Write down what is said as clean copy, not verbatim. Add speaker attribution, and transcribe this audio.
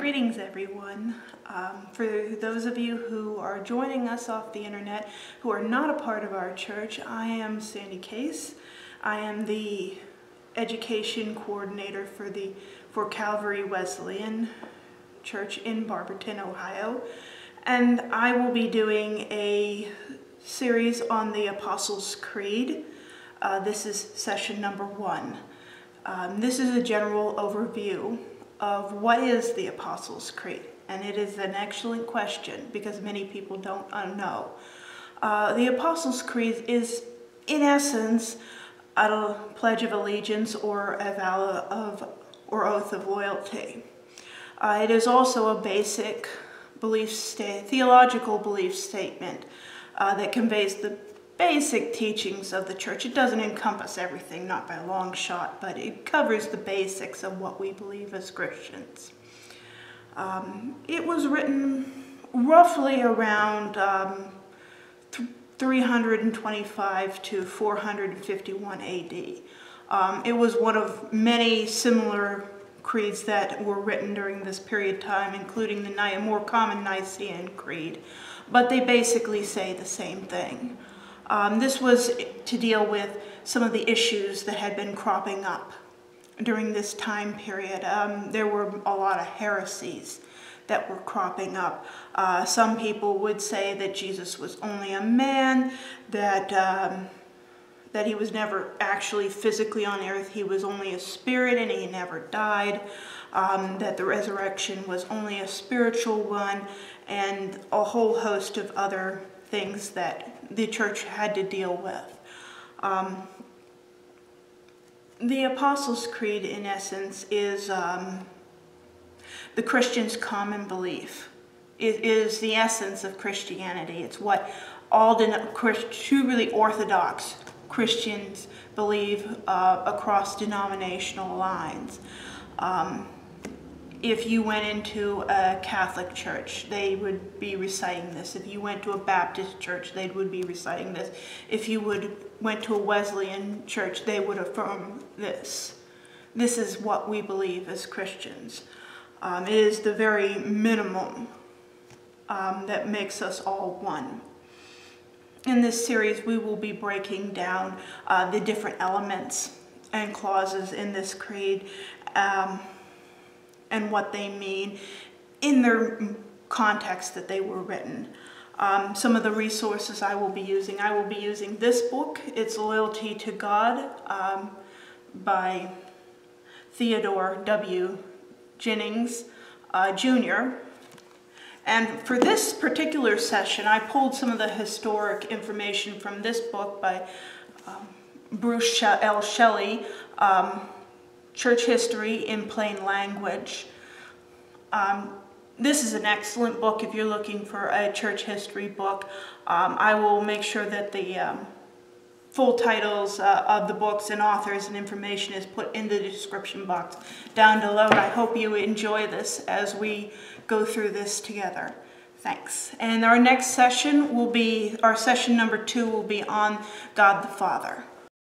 Speaker 1: Greetings, everyone. For those of you who are joining us off the internet who are not a part of our church, I am Sandy Case. I am the education coordinator for Calvary Wesleyan Church in Barberton, Ohio, and I will be doing a series on the Apostles' Creed. This is session number 1. This is a general overview of what is the Apostles' Creed, and it is an excellent question because many people don't know. The Apostles' Creed is, in essence, a pledge of allegiance or a vow of or oath of loyalty. It is also a basic theological belief statement that conveys the basic teachings of the church. It doesn't encompass everything, not by a long shot, but it covers the basics of what we believe as Christians. It was written roughly around 325 to 451 AD. It was one of many similar creeds that were written during this period of time, including the more common Nicene Creed, but they basically say the same thing. This was to deal with some of the issues that had been cropping up during this time period. There were a lot of heresies that were cropping up. Some people would say that Jesus was only a man, that he was never actually physically on earth, he was only a spirit and he never died, that the resurrection was only a spiritual one, and a whole host of other things that the church had to deal with. The Apostles' Creed, in essence, is the Christian's common belief. It is the essence of Christianity. It's what all truly orthodox Christians believe across denominational lines. If you went into a Catholic church, they would be reciting this. If you went to a Baptist church, they would be reciting this. If you went to a Wesleyan church, they would affirm this. This is what we believe as Christians. It is the very minimum that makes us all one. In this series, we will be breaking down the different elements and clauses in this creed, and what they mean in their context that they were written. Some of the resources I will be using this book, It's Loyalty to God, by Theodore W. Jennings, Jr. And for this particular session, I pulled some of the historic information from this book by Bruce L. Shelley, Church History in Plain Language. This is an excellent book if you're looking for a church history book. I will make sure that the full titles of the books and authors and information is put in the description box down below. I hope you enjoy this as we go through this together. Thanks. And our next session will be, our session number 2 will be on God the Father.